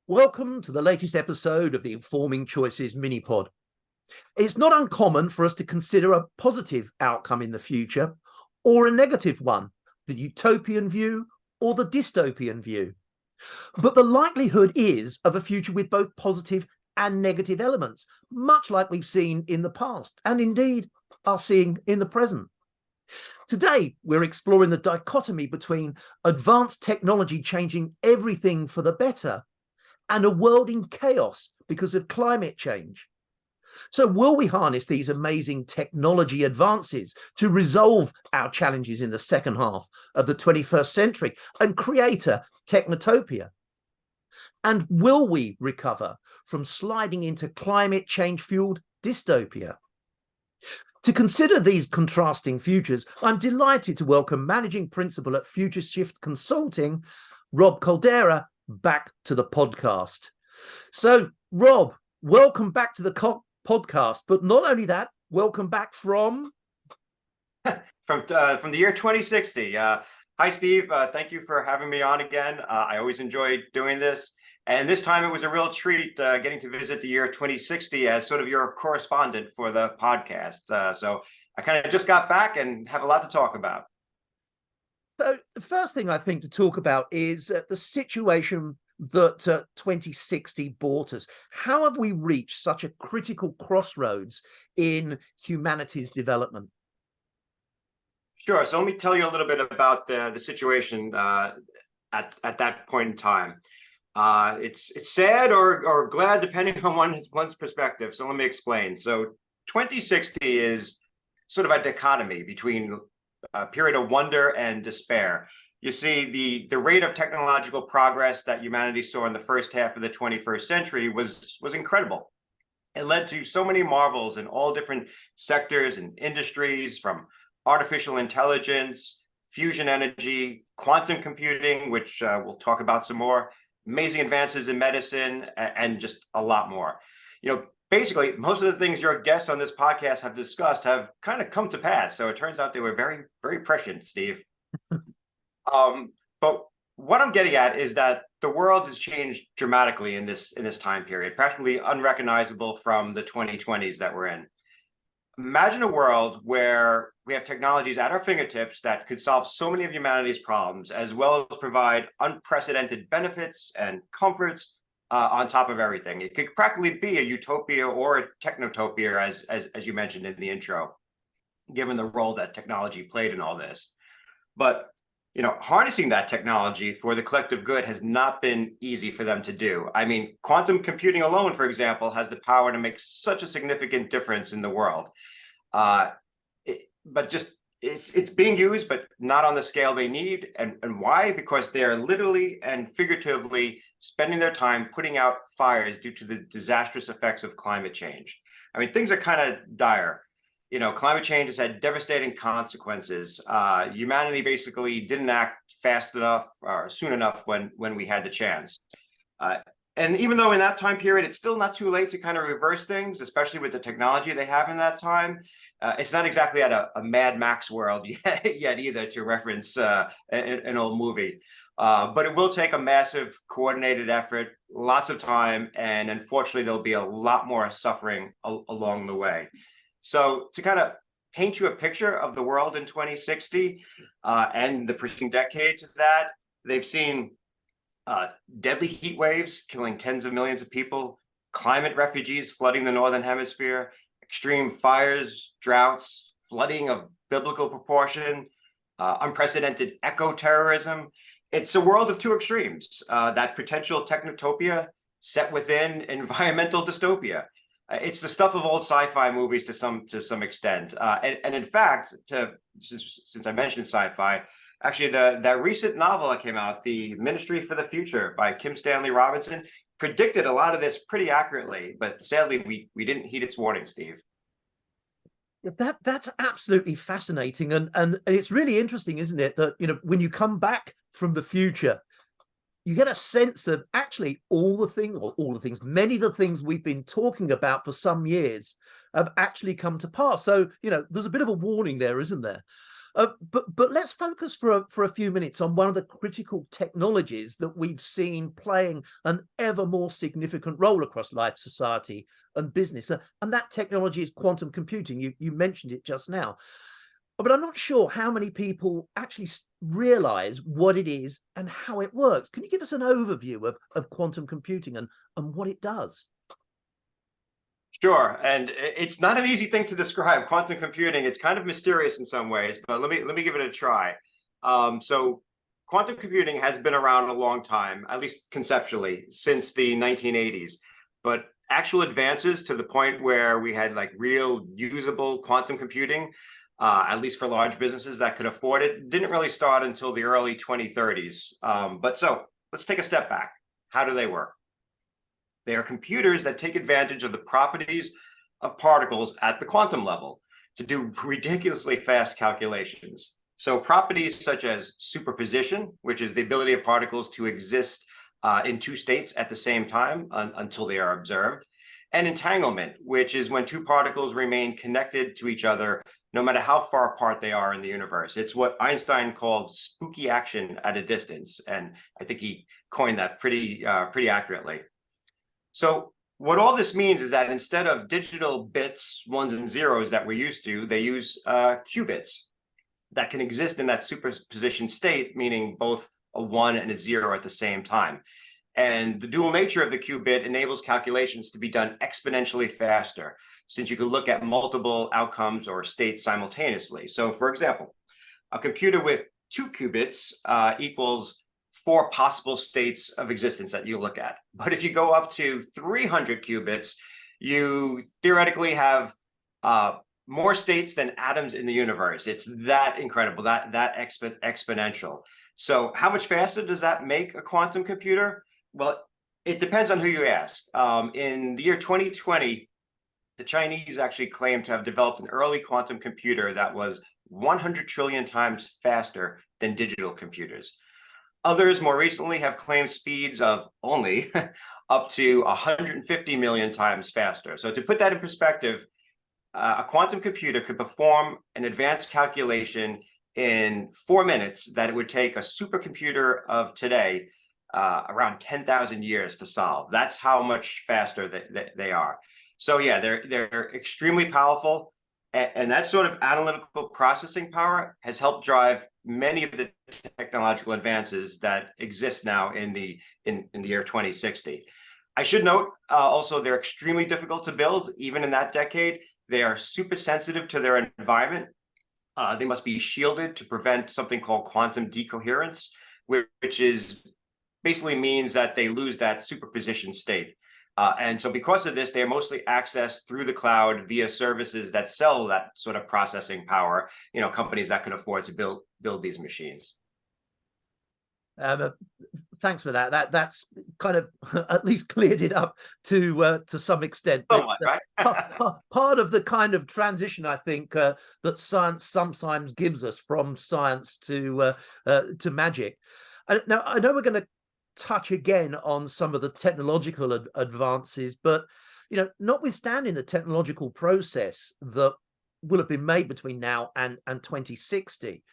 Welcome to the latest episode of the Informing Choices mini-pod. It's not uncommon for us to consider a positive outcome in the future or a negative one, the utopian view or the dystopian view. But the likelihood is of a future with both positive and negative elements, much like we've seen in the past and indeed are seeing in the present. Today, we're exploring the dichotomy between advanced technology changing everything for the better and a world in chaos because of climate change. So will we harness these amazing technology advances to resolve our challenges in the second half of the 21st century and create a Technotopia? And will we recover from sliding into climate change fueled dystopia? To consider these contrasting futures, I'm delighted to welcome Managing Principal at Future Shift Consulting, Rob Caldera, back to the podcast. So, Rob, welcome back to the podcast. But not only that, welcome back from from the year 2060. Hi, Steve. Thank you for having me on again. I always enjoy doing this. And this time it was a real treat getting to visit the year 2060 as sort of your correspondent for the podcast. So I kind of just got back and have a lot to talk about. So the first thing I think to talk about is the situation that 2060 brought us. How have we reached such a critical crossroads in humanity's development? Sure. So let me tell you a little bit about the situation at that point in time. It's sad or glad, depending on one's perspective. So let me explain. So 2060 is sort of a dichotomy between a period of wonder and despair. You see, the rate of technological progress that humanity saw in the first half of the 21st century was incredible. It led to so many marvels in all different sectors and industries, from artificial intelligence, fusion energy, quantum computing, which we'll talk about some more, amazing advances in medicine, and just a lot more. Basically, most of the things your guests on this podcast have discussed have kind of come to pass. So it turns out they were very, very prescient, Steve. But what I'm getting at is that the world has changed dramatically in this time period, practically unrecognizable from the 2020s that we're in. Imagine a world where we have technologies at our fingertips that could solve so many of humanity's problems, as well as provide unprecedented benefits and comforts on top of everything. It could practically be a utopia or a technotopia, as you mentioned in the intro, given the role that technology played in all this. But harnessing that technology for the collective good has not been easy for them to do. I mean, quantum computing alone, for example, has the power to make such a significant difference in the world. But just it's being used, but not on the scale they need. And why? Because they are literally and figuratively spending their time putting out fires due to the disastrous effects of climate change. I mean, things are kind of dire. Climate change has had devastating consequences. Humanity basically didn't act fast enough or soon enough when we had the chance. And even though in that time period, it's still not too late to kind of reverse things, especially with the technology they have in that time. It's not exactly at a Mad Max world yet either, to reference an old movie. But it will take a massive coordinated effort, lots of time, and unfortunately, there'll be a lot more suffering along the way. So to kind of paint you a picture of the world in 2060 and the preceding decades of that, they've seen deadly heat waves killing tens of millions of people, climate refugees flooding the northern hemisphere, extreme fires, droughts, flooding of biblical proportion, unprecedented eco-terrorism. It's a world of two extremes, that potential technotopia set within environmental dystopia. It's the stuff of old sci-fi movies to some extent. And in fact, since I mentioned sci-fi, actually that recent novel that came out, The Ministry for the Future by Kim Stanley Robinson, predicted a lot of this pretty accurately, but sadly we didn't heed its warning, Steve. That's absolutely fascinating, and it's really interesting, isn't it, that when you come back from the future, you get a sense that actually many of the things we've been talking about for some years have actually come to pass. So there's a bit of a warning there, isn't there? But let's focus for a few minutes on one of the critical technologies that we've seen playing an ever more significant role across life, society, and business, and that technology is quantum computing. You mentioned it just now, but I'm not sure how many people actually realize what it is and how it works. Can you give us an overview of quantum computing and what it does? Sure, and it's not an easy thing to describe. Quantum computing, it's kind of mysterious in some ways, but let me give it a try. So quantum computing has been around a long time, at least conceptually, since the 1980s. But actual advances to the point where we had like real usable quantum computing, at least for large businesses that could afford it, didn't really start until the early 2030s. But so let's take a step back. How do they work? They are computers that take advantage of the properties of particles at the quantum level to do ridiculously fast calculations. So properties such as superposition, which is the ability of particles to exist in two states at the same time until they are observed, and entanglement, which is when two particles remain connected to each other no matter how far apart they are in the universe. It's what Einstein called spooky action at a distance, and I think he coined that pretty accurately. So what all this means is that instead of digital bits, ones and zeros that we're used to, they use qubits that can exist in that superposition state, meaning both a 1 and a 0 at the same time. And the dual nature of the qubit enables calculations to be done exponentially faster, since you can look at multiple outcomes or states simultaneously. So for example, a computer with 2 qubits equals 4 possible states of existence that you look at. But if you go up to 300 qubits, you theoretically have more states than atoms in the universe. It's that incredible, that exponential. So how much faster does that make a quantum computer? Well, it depends on who you ask. In the year 2020, the Chinese actually claimed to have developed an early quantum computer that was 100 trillion times faster than digital computers. Others more recently have claimed speeds of only up to 150 million times faster. So to put that in perspective, a quantum computer could perform an advanced calculation in 4 minutes that it would take a supercomputer of today around 10,000 years to solve. That's how much faster they are. So yeah, they're extremely powerful. And that sort of analytical processing power has helped drive many of the technological advances that exist now in the year 2060. I should note also they're extremely difficult to build, even in that decade. They are super sensitive to their environment. They must be shielded to prevent something called quantum decoherence, which is basically means that they lose that superposition state. And so because of this, they are mostly accessed through the cloud via services that sell that sort of processing power, companies that can afford to build these machines. Thanks for that. That's kind of at least cleared it up to some extent. Somewhat, right? Part of the kind of transition, I think, that science sometimes gives us from science to magic. Now, I know we're going to touch again on some of the technological advances, but notwithstanding the technological process that will have been made between now and 2060,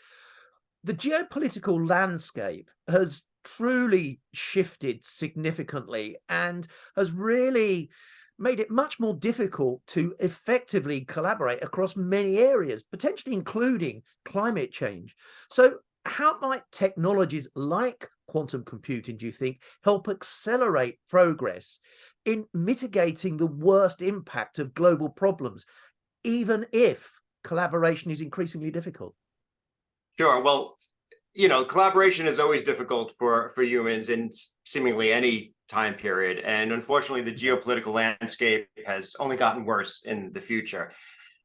the geopolitical landscape has truly shifted significantly and has really made it much more difficult to effectively collaborate across many areas, potentially including climate change. So how might technologies like quantum computing, do you think, help accelerate progress in mitigating the worst impact of global problems, even if collaboration is increasingly difficult? Sure. Well, collaboration is always difficult for humans in seemingly any time period. And unfortunately, the geopolitical landscape has only gotten worse in the future.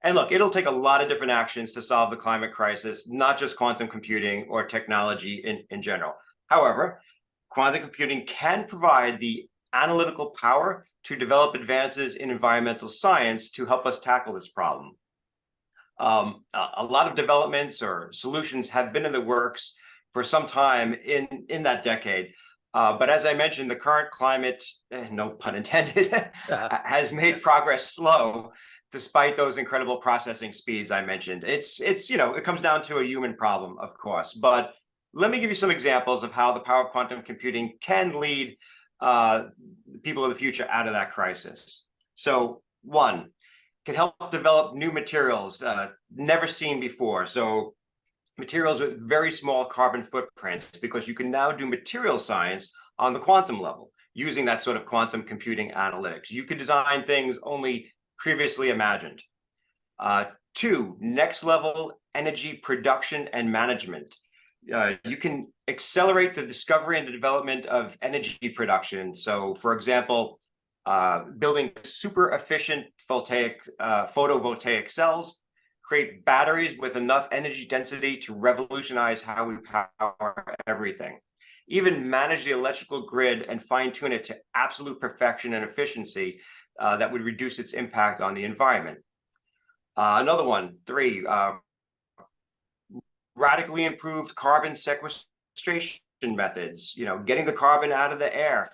And look, it'll take a lot of different actions to solve the climate crisis, not just quantum computing or technology in general. However, quantum computing can provide the analytical power to develop advances in environmental science to help us tackle this problem. A lot of developments or solutions have been in the works for some time in that decade. But as I mentioned, the current climate, no pun intended, has made progress slow despite those incredible processing speeds I mentioned. It comes down to a human problem, of course. But let me give you some examples of how the power of quantum computing can lead people of the future out of that crisis. So one, can help develop new materials never seen before. So materials with very small carbon footprints, because you can now do material science on the quantum level using that sort of quantum computing analytics. You could design things only previously imagined. Two, next level energy production and management. You can accelerate the discovery and the development of energy production. So, for example, building super efficient photovoltaic cells, create batteries with enough energy density to revolutionize how we power everything. Even manage the electrical grid and fine-tune it to absolute perfection and efficiency that would reduce its impact on the environment. Another one, three, radically improved carbon sequestration methods, getting the carbon out of the air.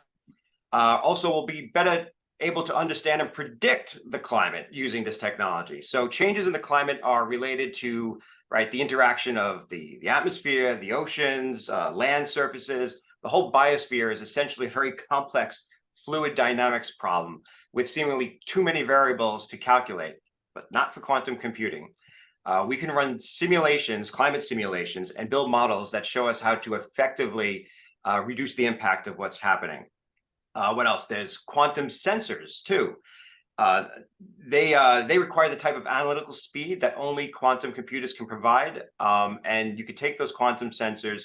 Also, we'll be better able to understand and predict the climate using this technology. So changes in the climate are related to the interaction of the atmosphere, the oceans, land surfaces. The whole biosphere is essentially a very complex fluid dynamics problem with seemingly too many variables to calculate, but not for quantum computing. We can run simulations, climate simulations, and build models that show us how to effectively reduce the impact of what's happening. What else? There's quantum sensors too. They require the type of analytical speed that only quantum computers can provide. And you could take those quantum sensors,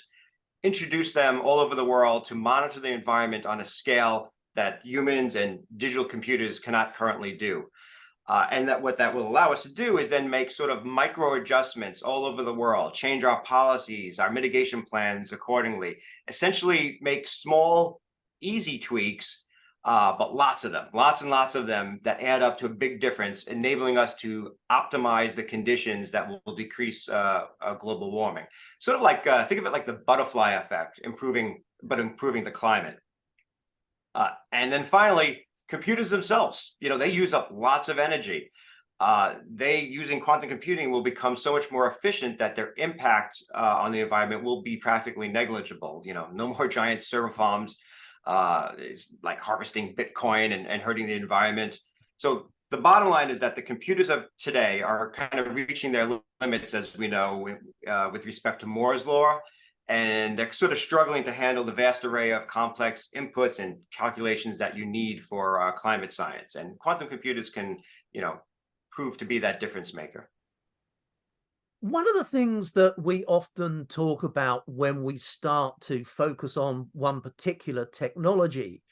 introduce them all over the world to monitor the environment on a scale that humans and digital computers cannot currently do. And what that will allow us to do is then make sort of micro adjustments all over the world, change our policies, our mitigation plans accordingly, essentially make small, easy tweaks, but lots and lots of them that add up to a big difference, enabling us to optimize the conditions that will decrease global warming. Sort of like, think of it like the butterfly effect, improving the climate. And then finally, computers themselves, they use up lots of energy. Using quantum computing will become so much more efficient that their impact on the environment will be practically negligible. No more giant server farms. It's like harvesting Bitcoin and hurting the environment. So the bottom line is that the computers of today are kind of reaching their limits, as we know, with respect to Moore's law, and they're sort of struggling to handle the vast array of complex inputs and calculations that you need for climate science. And quantum computers can, prove to be that difference maker. One of the things that we often talk about when we start to focus on one particular technology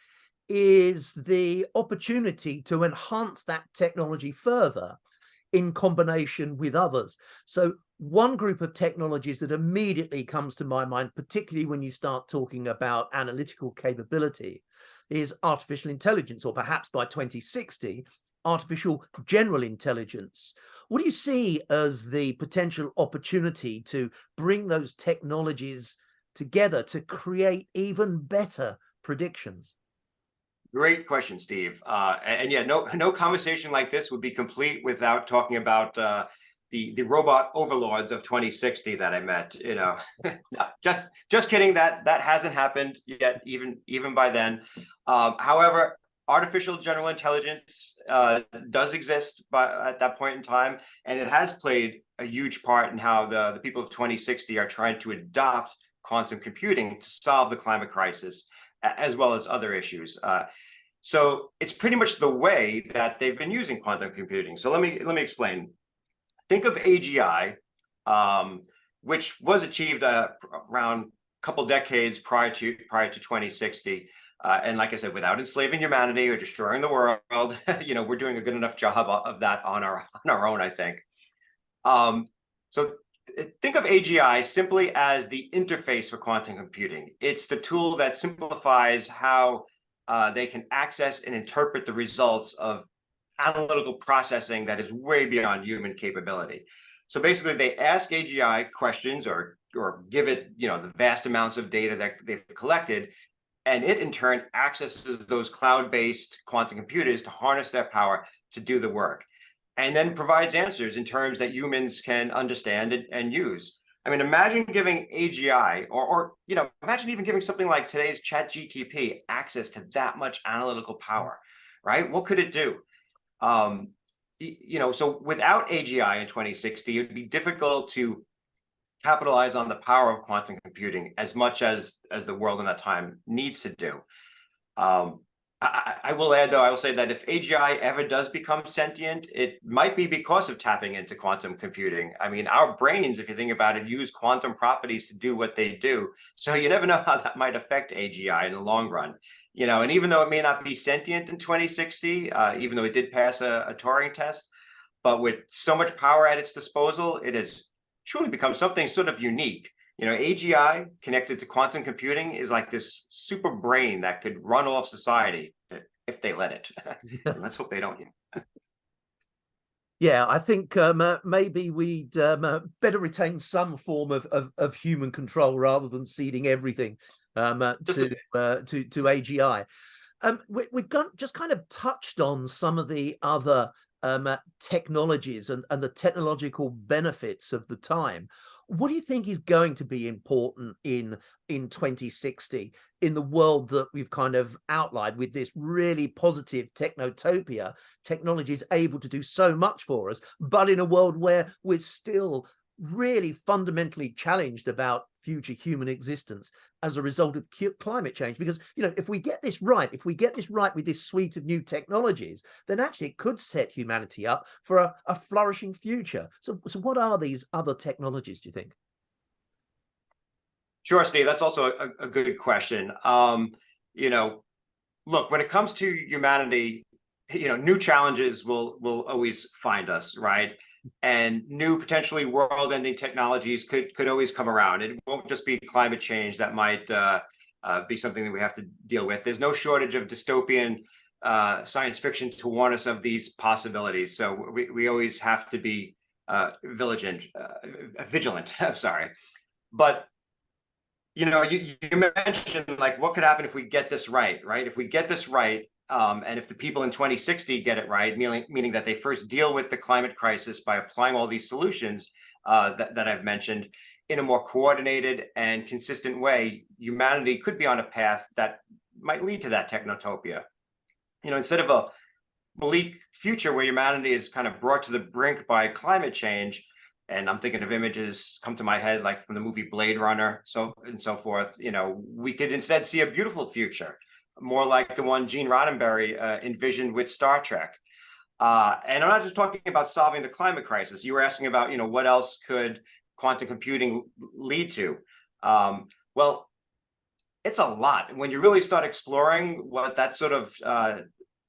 is the opportunity to enhance that technology further in combination with others. So one group of technologies that immediately comes to my mind, particularly when you start talking about analytical capability, is artificial intelligence, or perhaps by 2060, artificial general intelligence. What do you see as the potential opportunity to bring those technologies together to create even better predictions? Great question, Steve. And yeah, no conversation like this would be complete without talking about the robot overlords of 2060 that I met. No, just kidding. That hasn't happened yet, even by then. However, artificial general intelligence does exist at that point in time, and it has played a huge part in how the people of 2060 are trying to adopt quantum computing to solve the climate crisis, as well as other issues. So it's pretty much the way that they've been using quantum computing. So let me explain. Think of AGI, which was achieved around a couple decades prior to 2060. And like I said, without enslaving humanity or destroying the world, we're doing a good enough job of that on our own, I think. So think of AGI simply as the interface for quantum computing. It's the tool that simplifies how they can access and interpret the results of analytical processing that is way beyond human capability. So basically, they ask AGI questions or give it, the vast amounts of data that they've collected, and it in turn accesses those cloud-based quantum computers to harness their power to do the work. and then provides answers in terms that humans can understand and use. I mean, imagine giving AGI, or imagine even giving something like today's ChatGTP access to that much analytical power, right? What could it do? So without AGI in 2060, it would be difficult to capitalize on the power of quantum computing as much as the world in that time needs to do. I will add, though, I will say that if AGI ever does become sentient, it might be because of tapping into quantum computing. I mean, our brains, if you think about it, use quantum properties to do what they do. So you never know how that might affect AGI in the long run. And even though it may not be sentient in 2060, even though it did pass a Turing test, but with so much power at its disposal, it has truly become something sort of unique. AGI connected to quantum computing is like this super brain that could run off society if they let it. Let's hope they don't. Yeah, I think maybe we'd better retain some form of human control rather than ceding everything to AGI. We've just kind of touched on some of the other technologies and the technological benefits of the time. What do you think is going to be important in 2060 in the world that we've kind of outlined with this really positive technotopia? Technology is able to do so much for us, but in a world where we're still really fundamentally challenged about future human existence as a result of climate change. Because if we get this right with this suite of new technologies, then actually it could set humanity up for a flourishing future. So what are these other technologies, do you think? Sure, Steve, that's also a good question. Look, when it comes to humanity, new challenges will always find us, right? And new potentially world-ending technologies could always come around. It won't just be climate change that might be something that we have to deal with. There's no shortage of dystopian science fiction to warn us of these possibilities. So we always have to be vigilant. I'm sorry, but you mentioned like what could happen if we get this right? If we get this right. And if the people in 2060 get it right, meaning that they first deal with the climate crisis by applying all these solutions that I've mentioned in a more coordinated and consistent way, humanity could be on a path that might lead to that technotopia. Instead of a bleak future where humanity is kind of brought to the brink by climate change, and I'm thinking of images come to my head like from the movie Blade Runner, so forth. We could instead see a beautiful future, more like the one Gene Roddenberry envisioned with Star Trek. And I'm not just talking about solving the climate crisis. You were asking about, what else could quantum computing lead to? Well, it's a lot. When you really start exploring what that sort of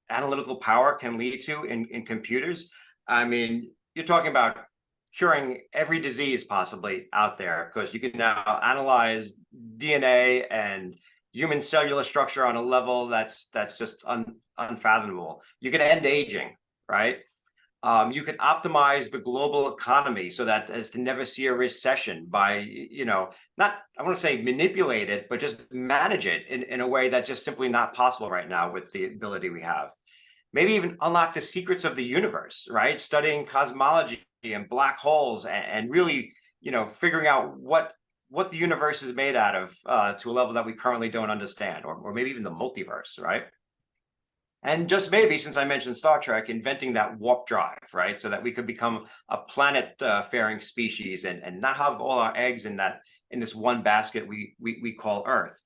analytical power can lead to in computers, I mean, you're talking about curing every disease possibly out there, because you can now analyze DNA and human cellular structure on a level that's just unfathomable. You can end aging, right? You can optimize the global economy so that as to never see a recession by, not, I want to say manipulate it, but just manage it in a way that's just simply not possible right now with the ability we have. Maybe even unlock the secrets of the universe, right? Studying cosmology and black holes and really, figuring out what the universe is made out of to a level that we currently don't understand, or maybe even the multiverse, right? And just maybe, since I mentioned Star Trek, inventing that warp drive, right? So that we could become a planet-faring species and not have all our eggs in this one basket we call Earth.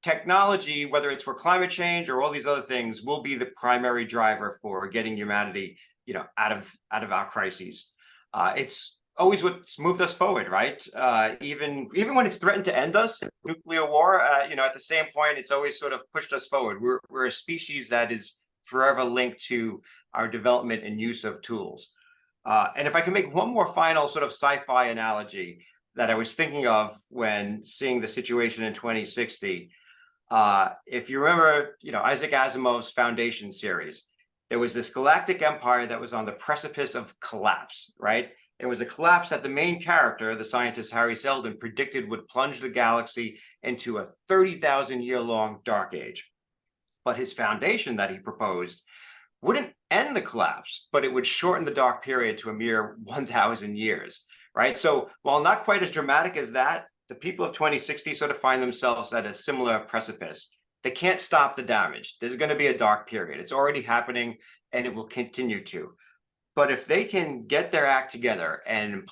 Technology, whether it's for climate change or all these other things, will be the primary driver for getting humanity, out of our crises. It's always what's moved us forward, right? Even when it's threatened to end us, nuclear war, at the same point, it's always sort of pushed us forward. We're a species that is forever linked to our development and use of tools. And if I can make one more final sort of sci-fi analogy that I was thinking of when seeing the situation in 2060, if you remember, Isaac Asimov's Foundation series, there was this galactic empire that was on the precipice of collapse, right? It was a collapse that the main character, the scientist Harry Seldon, predicted would plunge the galaxy into a 30,000-year-long dark age. But his foundation that he proposed wouldn't end the collapse, but it would shorten the dark period to a mere 1,000 years, right? So while not quite as dramatic as that, the people of 2060 sort of find themselves at a similar precipice. They can't stop the damage. There's going to be a dark period. It's already happening, and it will continue to. But if they can get their act together and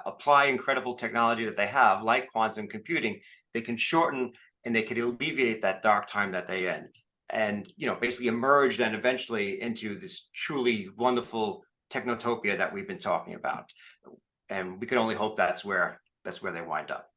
apply incredible technology that they have, like quantum computing, they can shorten and they can alleviate that dark time that they end, and basically emerge then eventually into this truly wonderful technotopia that we've been talking about. And we can only hope that's where they wind up.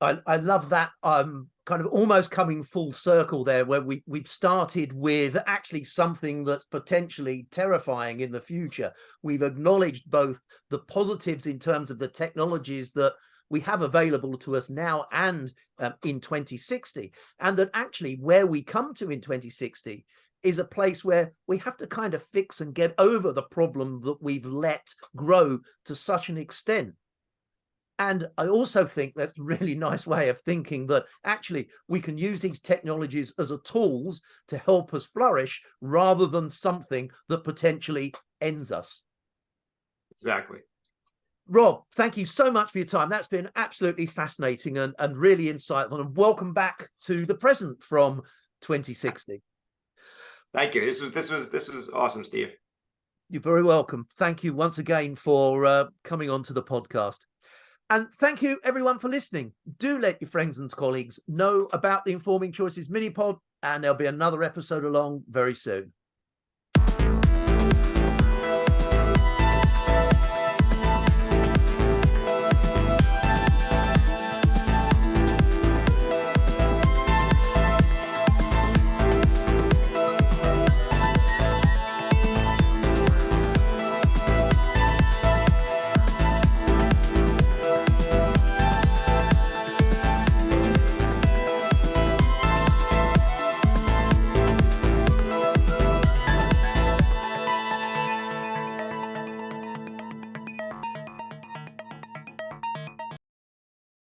I love that kind of almost coming full circle there, where we've started with actually something that's potentially terrifying in the future. We've acknowledged both the positives in terms of the technologies that we have available to us now and in 2060, and that actually where we come to in 2060 is a place where we have to kind of fix and get over the problem that we've let grow to such an extent. And I also think that's a really nice way of thinking that actually we can use these technologies as a tools to help us flourish rather than something that potentially ends us. Exactly. Rob, thank you so much for your time. That's been absolutely fascinating and really insightful. And welcome back to the present from 2060. Thank you. This was awesome, Steve. You're very welcome. Thank you once again for coming on to the podcast. And thank you, everyone, for listening. Do let your friends and colleagues know about the Informing Choices mini-pod, and there'll be another episode along very soon.